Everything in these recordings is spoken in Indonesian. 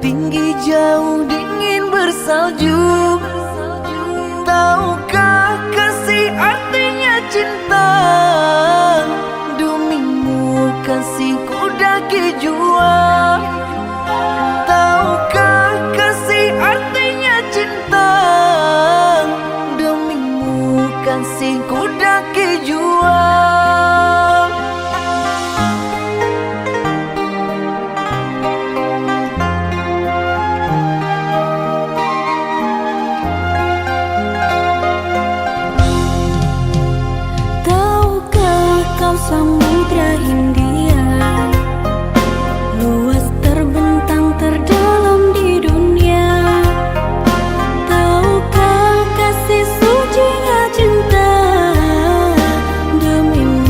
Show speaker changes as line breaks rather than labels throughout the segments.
tinggi jauh dingin bersalju. Tahukah kasih artinya cinta? Demimu kasihku daki jua. Tahukah kasih artinya cinta? Demimu kasihku daki jua.
Samudra Hindia luas terbentang terdalam di dunia. Tahukah kasih sucinya cinta? Demi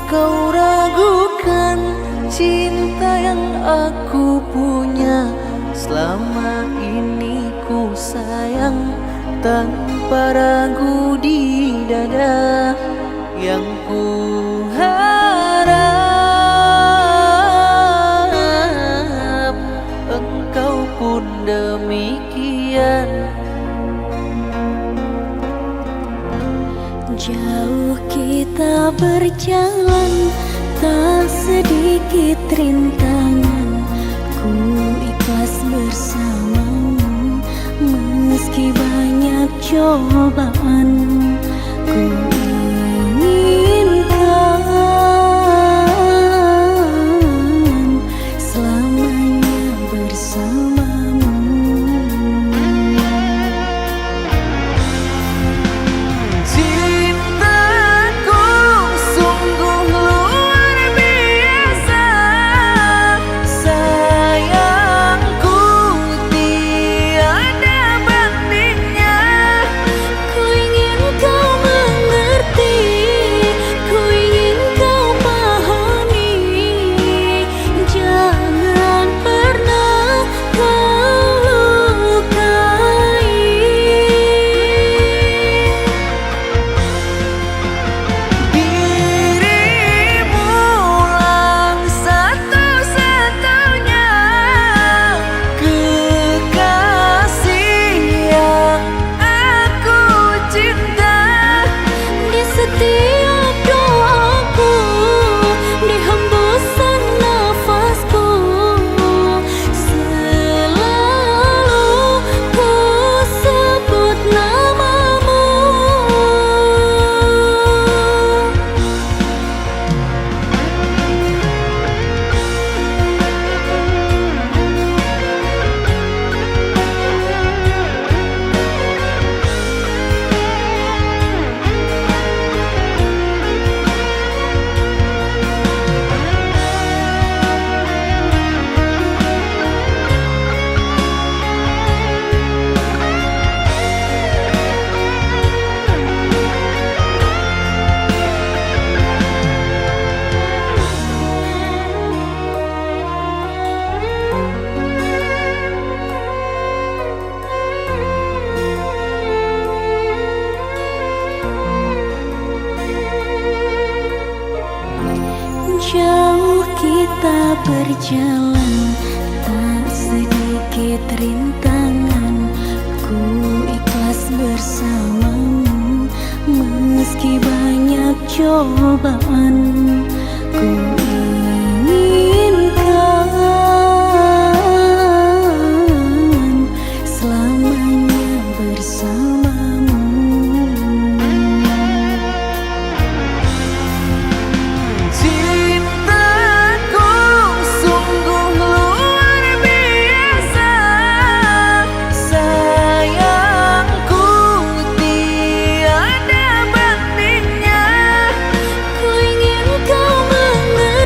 kau ragukan cinta yang aku punya. Selama ini ku sayang tanpa ragu di dada. Yang ku harap engkau pun demikian.
Jauh kita berjalan, tak sedikit rintangan. Ku ikhlas bersamamu, meski banyak cobaan. Ku inginkan selamanya bersamamu.
Cintaku sungguh luar biasa, sayangku tiada bandingnya.
Ku ingin kau mengerti, ku ingin kau pahami. Jangan pernah kau lukai.
Dirimulah satu-satunya kekasih yang aku cinta.
Di setiap doaku, di hembusan nafasku, selalu ku sebut namamu. Jauh kita berjalan, tak sedikit rintangan. Ku ikhlas bersamamu, meski banyak cobaan. Ku inginkan selamanya bersamamu.
Cintaku sungguh luar biasa, sayangku tiada bandingnya.
Ku ingin kau mengerti,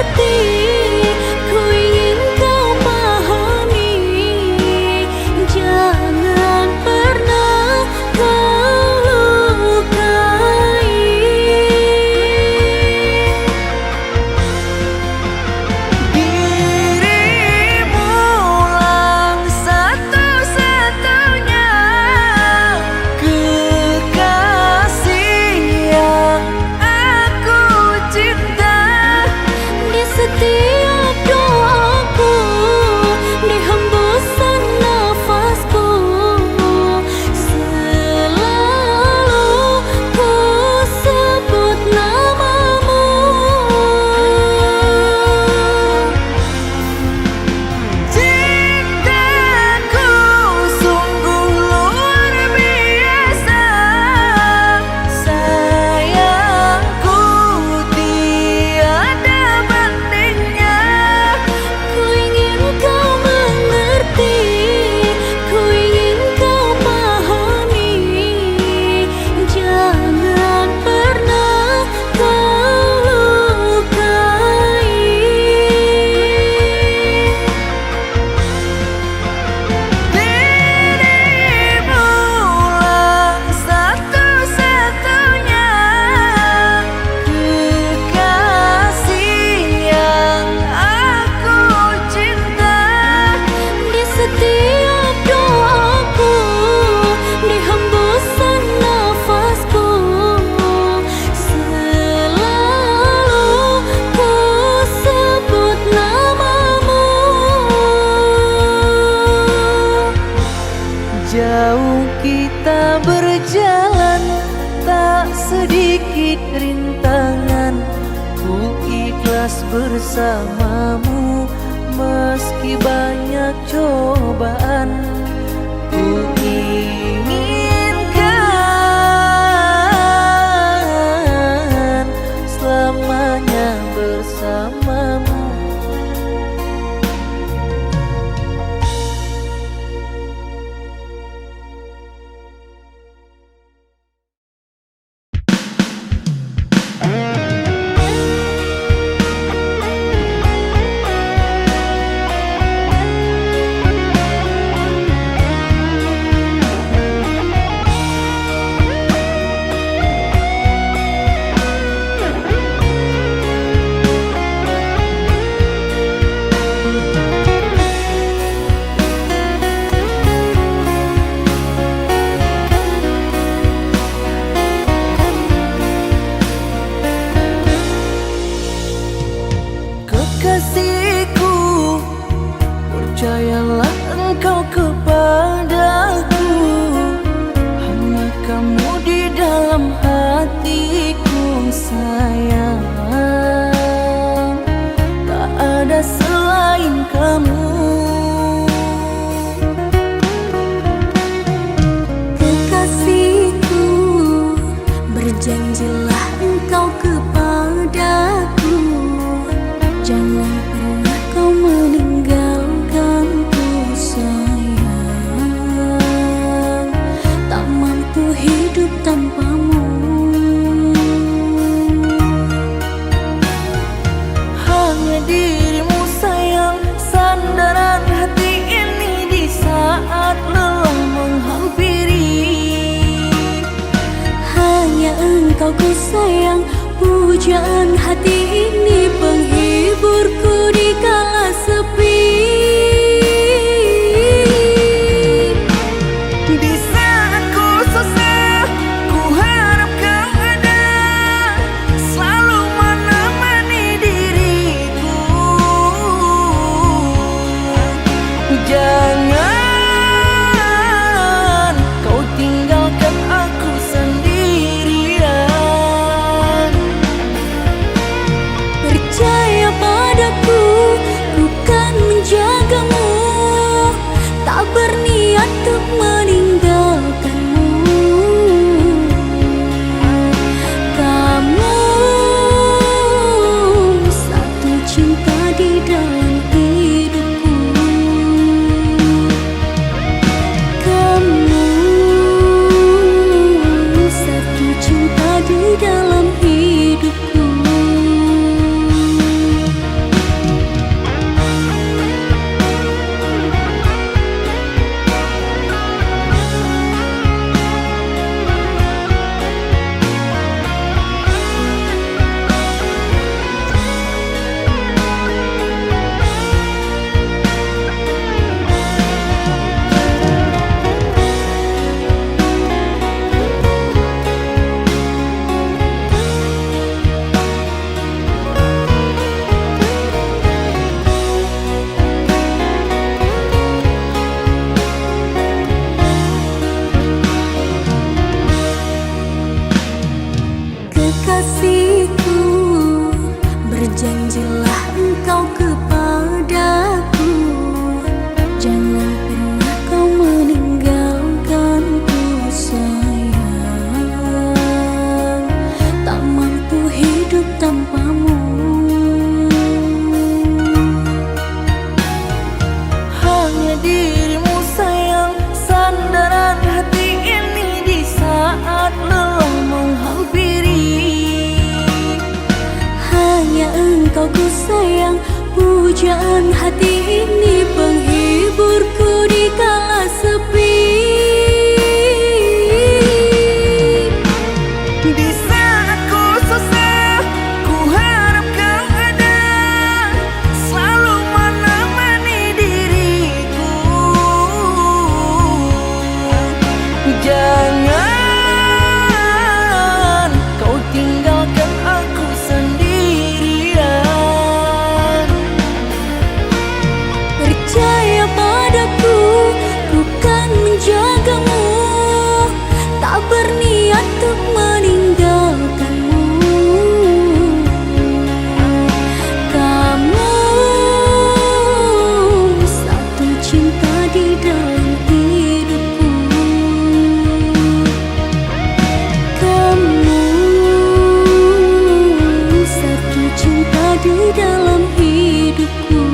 kita berjalan, tak sedikit rintangan. Ku ikhlas bersamamu meski banyak cobaan. Ku inginkan selamanya bersamamu. Kekasihku, percayalah engkau kepadaku. Hanya kamu di dalam hatiku sayang. Tak ada selain kamu.
Kekasihku, berjanjilah engkau kepadaku. Jangan pernah kau meninggalkanku sayang. Tak mampu hidup tanpamu.
Hanya dirimu sayang, sandaran hati ini di saat lelah menghampiri.
Hanya engkau ku sayang, pujaan hati ini penghiburku di kala sepi.
Di saat ku susah, ku harap kau ada, selalu menemani diriku. Jangan kau tinggalkan aku sendirian.
Percaya padaku, ku kan menjagamu. Tak berniat untuk meninggalkanmu. Kamu satu cinta di dalam hidupku. Kamu satu cinta di dalam hidupku. Kekasihku, berjanjilah engkau kepadaku. Jangan pernah kau meninggalkanku sayang. Tak mampu hidup tanpamu.
Hanya dirimu sayang, sandaran hati ini di saat lelah menghampiri.
Hanya engkau ku sayang, pujaan hati ini penghiburku di kala sepi.
Di saat ku susah, ku harap kau ada, selalu menemani diriku. Jangan kau tinggalkan aku sendirian.
di dalam hidupku. Kamu satu cinta di dalam hidupku.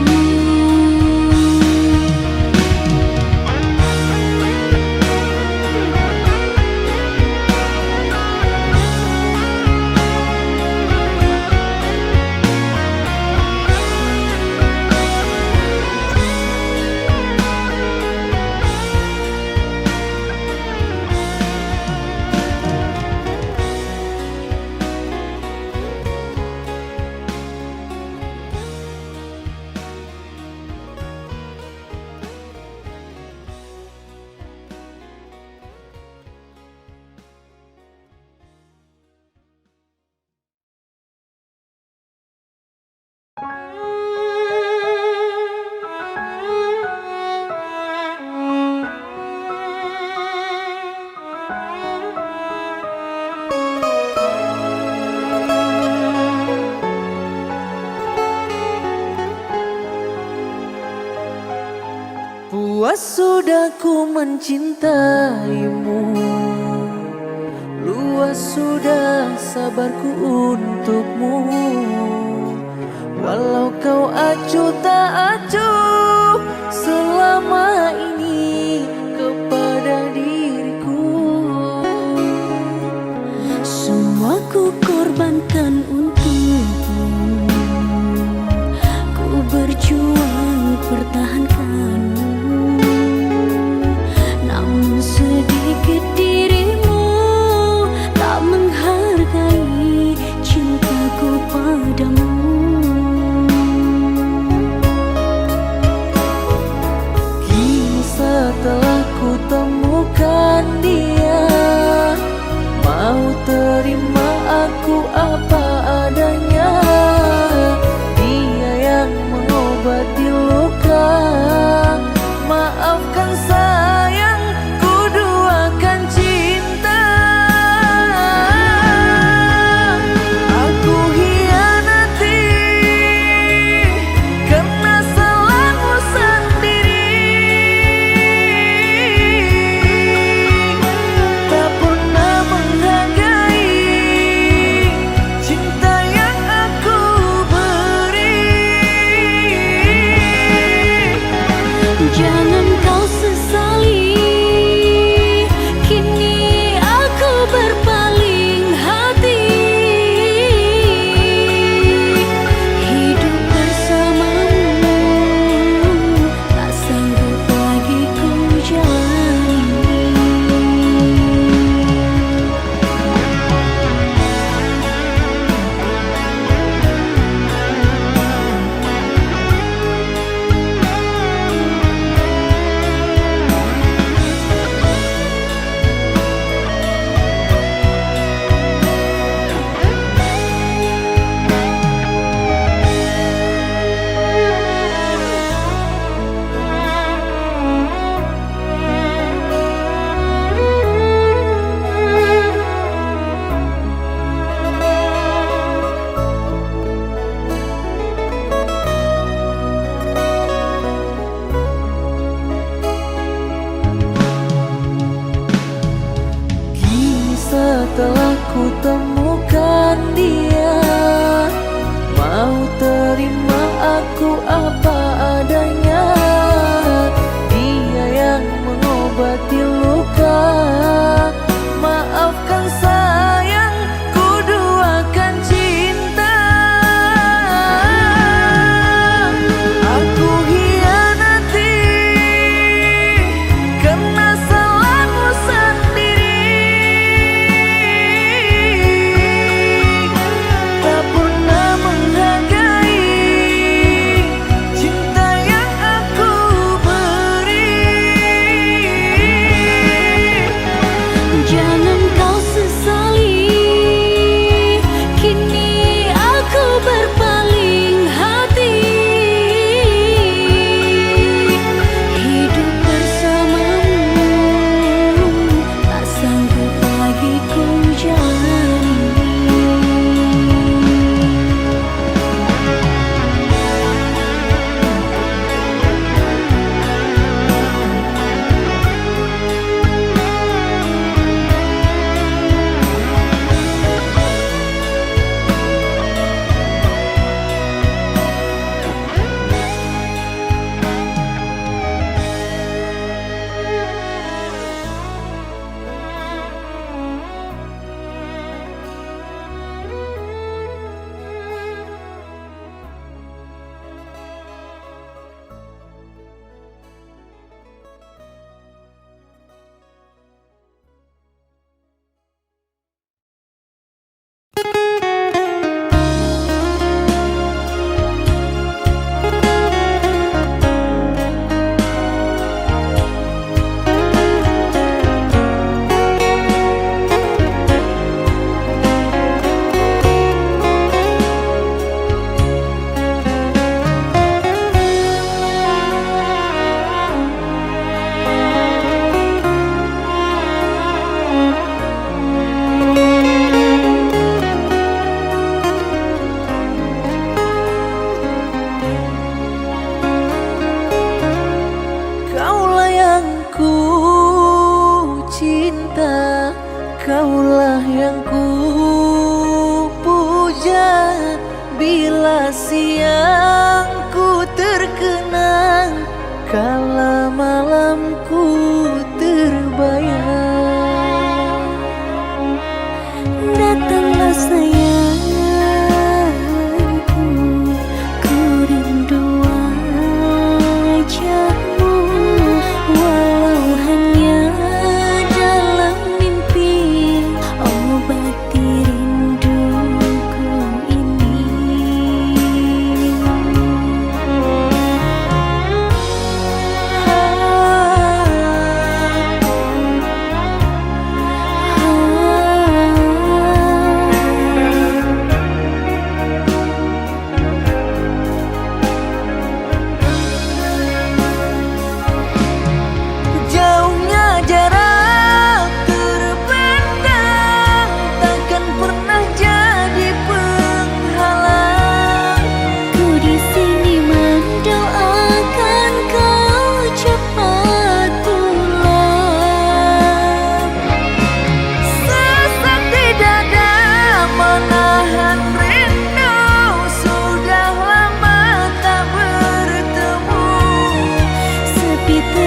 Puas sudah ku mencintaimu, luas sudah sabarku untukmu. Walau kau acuh tak acuh selama ini kepada diriku.
Semua ku korbankan untukmu, ku berjuang pertahankanmu. Namun sedikit dirimu tak menghargai cintaku padamu.
Kini setelah ku temukan dia, mau terima aku apa adanya. Dia yang mengobati luka, maafkan sayang, ku duakan cinta. Aku hianati karena salahku sendiri, tak pernah menghargai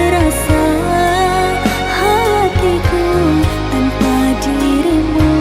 terasa hatiku tanpa dirimu.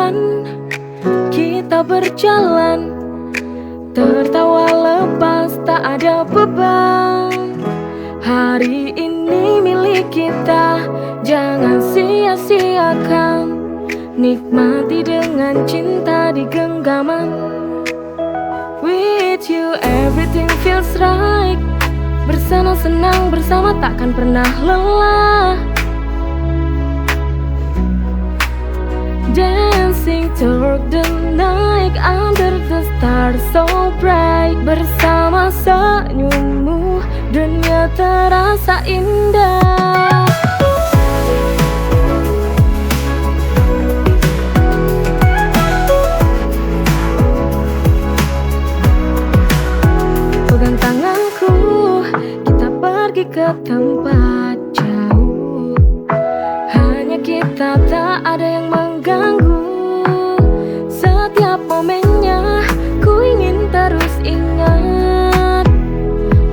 kenangan kita berjalan, tertawa lepas tak ada beban. Hari ini milik kita, jangan sia-siakan. Nikmati dengan cinta di genggaman. With you everything feels right. Bersenang-senang bersama takkan pernah lelah. Dancing through the night under the stars so bright. Bersama senyummu dunia terasa indah. Pegang tanganku, kita pergi ke tempat jauh. Hanya kita, tak ada yang mengganggu. Setiap momennya ku ingin terus ingat.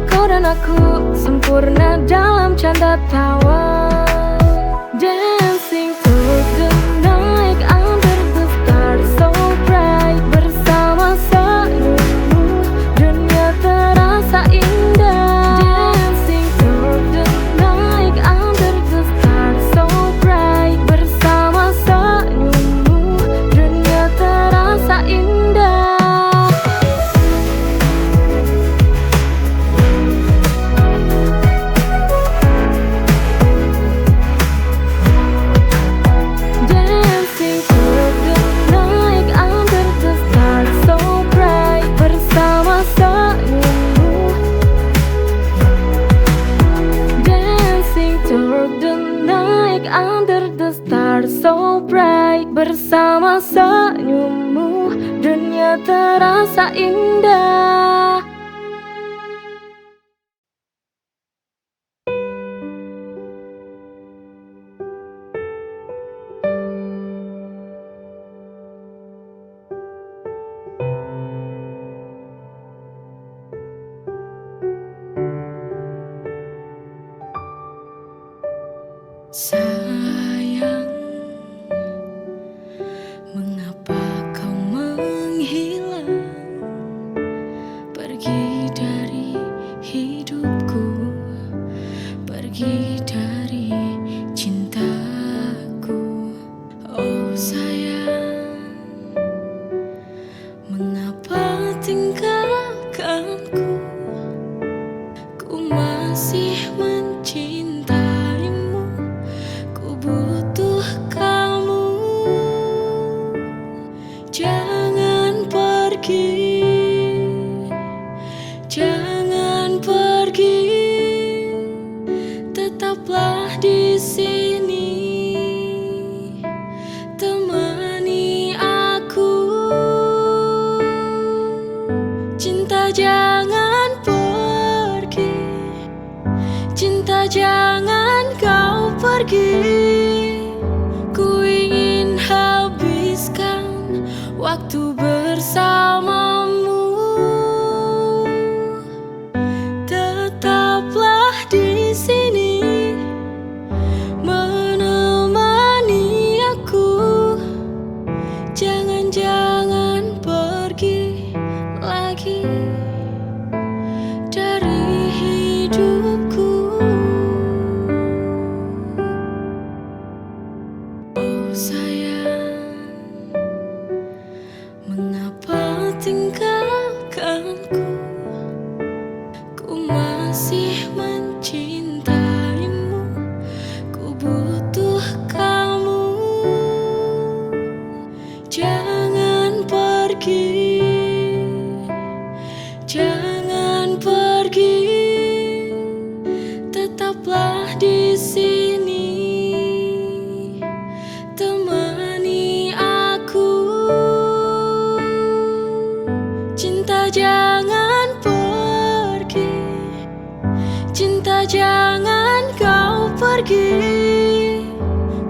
Kau dan aku sempurna dalam canda tawa. Dancing through the night under the stars so bright. Bersama senyummu dunia terasa indah. Dancing through the night under the stars so bright. Bersama senyummu dunia terasa indah. Dancing through the night under the stars so bright. Bersama senyummu. Dancing through the night under the stars so bright. Bersama senyummu dunia terasa indah. Sayang, mengapa kau menghilang, pergi dari hidupku, pergi dari cintaku. Oh sayang, mengapa tinggalkanku? Ku masih mencintaimu, ku butuh kamu. Jangan pergi, jangan pergi. Tetaplah di sini, temani aku. Cinta jangan pergi, cinta jangan kau pergi. Ku ingin habiskan waktu bersamamu. Tetaplah di sini, menemani aku. Jangan-jangan pergi lagi dari hidupku. Oh sayang, mengapa tinggalkanku? Ku masih mencintaimu, ku butuh kamu. Jangan pergi, jangan pergi. Tetaplah di sini, temani aku. Cinta jangan pergi, cinta jangan kau pergi.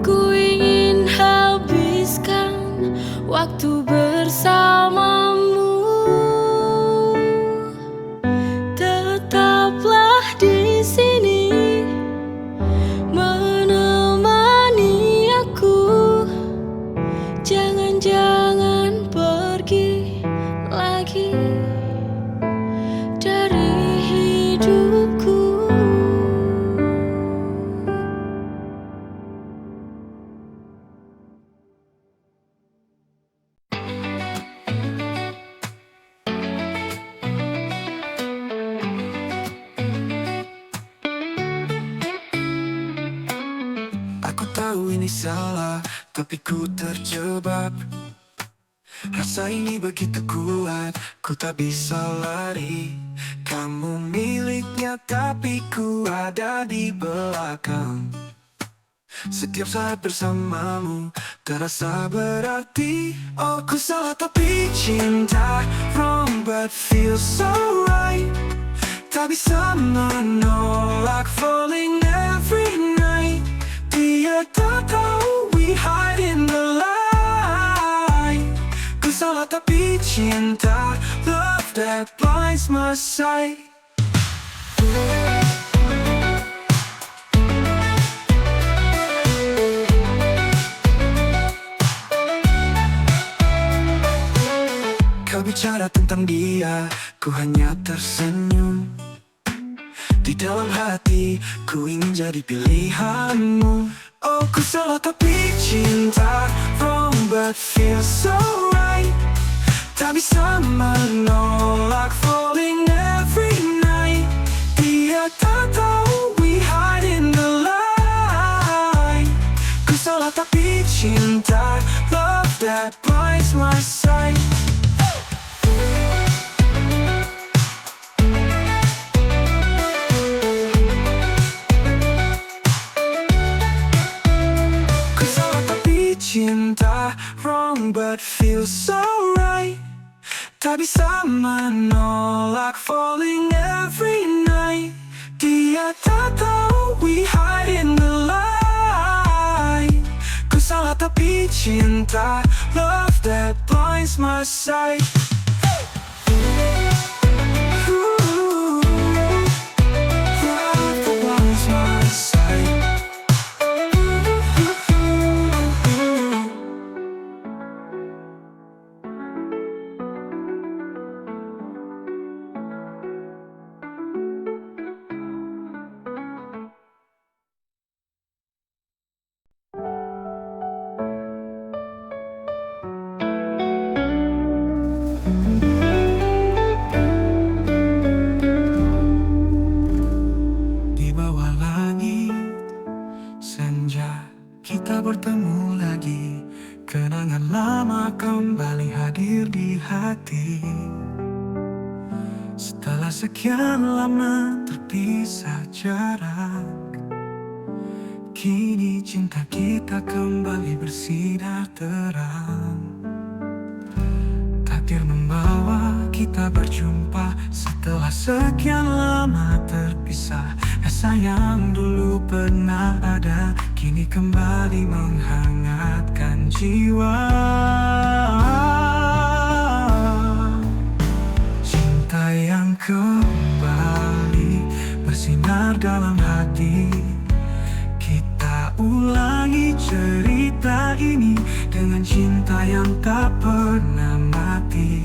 Ku ingin habiskan waktu bersamamu. Tetaplah di sini, menemani aku. Jangan
tahu ini salah, tapi ku terjebak. Rasa ini begitu kuat, ku tak bisa lari. Kamu miliknya tapi ku ada di belakang. Setiap saat bersamamu terasa berarti. Oh, ku salah tapi cinta wrong but feels so right. Tak bisa menolak falling every night. Dia tak tahu we hide in the light. Ku salah tapi cinta, love that blinds my sight. Kau bicara tentang dia, ku hanya tersenyum. Di dalam hati, ku ingin jadi pilihanmu. Oh, ku salah tapi cinta wrong but feels so right. Tak bisa menolak falling every night. Dia tak tahu we hide in the light. Ku salah tapi cinta, love that blinds my sight. Cinta wrong but feels so right. Tak bisa menolak falling every night. Dia tak tahu we hide in the light. Ku salah tapi cinta, love that blinds my sight. Bertemu lagi, kenangan lama kembali hadir di hati. Setelah sekian lama terpisah jarak, kini cinta kita kembali bersinar terang. Takdir membawa kita berjumpa setelah sekian lama terpisah. Rasa yang dulu pernah ada kini kembali menghangatkan jiwa. Cinta yang kembali bersinar dalam hati. Kita ulangi cerita ini dengan cinta yang tak pernah mati.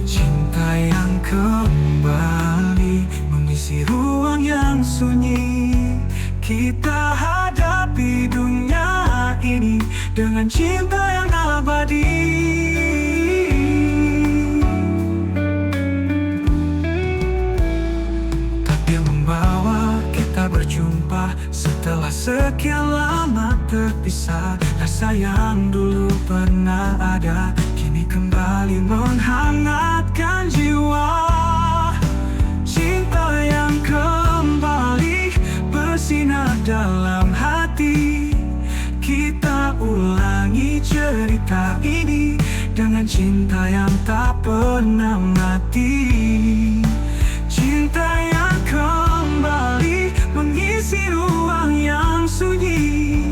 Cinta yang kembali mengisi ruang yang sunyi. Kita hadapi dunia ini dengan cinta yang abadi. Takdir membawa kita berjumpa setelah sekian lama terpisah. Rasa yang dulu pernah ada kini kembali menghangatkan jiwa. Cinta yang kembali bersinar dalam hati. Kita ulangi cerita ini dengan cinta yang tak pernah mati. Cinta yang kembali mengisi ruang yang sunyi.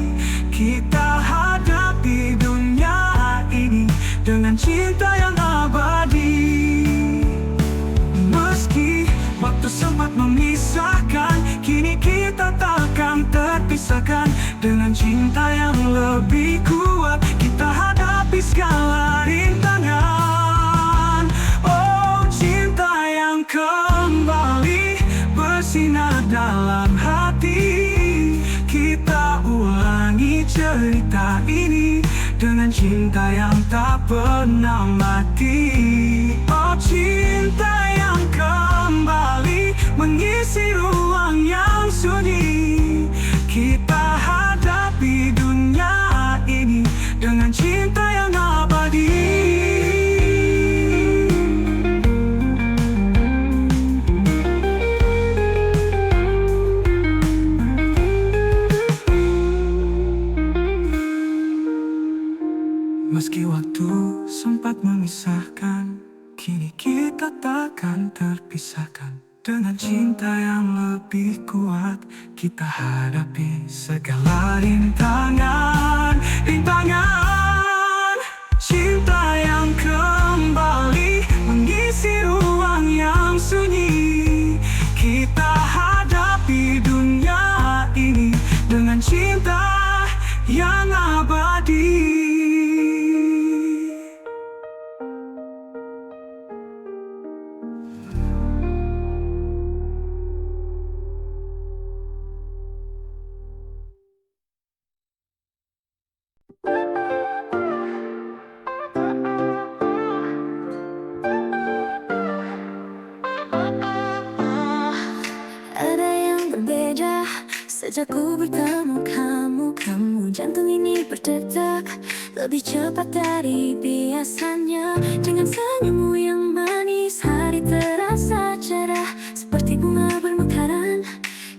Kita hadapi dunia ini dengan cinta yang abadi. Meski waktu sempat memisahkan, kini kita takkan terpisahkan. Dengan cinta yang lebih kuat, kita hadapi segala rintangan. Oh, cinta yang kembali bersinar dalam hati. Kita ulangi cerita ini dengan cinta yang tak pernah mati. Oh, cinta yang kembali mengisi ruang yang sunyi. Kita hadapi Dengan cinta yang lebih kuat, kita hadapi segala rintangan. Cinta yang kembali mengisi ruang yang sunyi. Kita hadapi dunia ini dengan cinta yang abadi.
Ada yang berbeda sejak ku bertemu kamu. Kamu jantung ini berdetak lebih cepat dari biasanya. Dengan senyummu yang manis, hari terasa cerah seperti bunga bermekaran.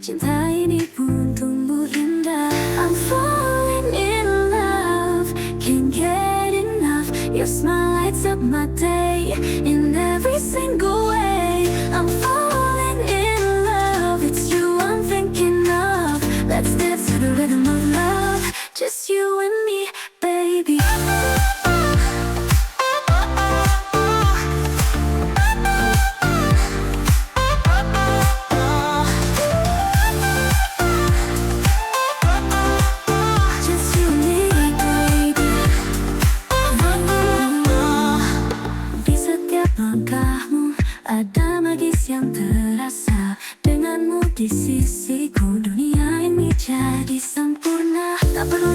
Cinta ini pun tumbuh indah. I'm falling in love, can't get enough. Your smile lights up my day in every single way. I'm falling in love, it's you I'm thinking of. Let's dance to the rhythm of love, just you and me, baby. Just you and me, baby. Di setiap langkahmu ada magis yang terasa. Denganmu di sisiku, dunia ini jadi sempurna. Tak perlu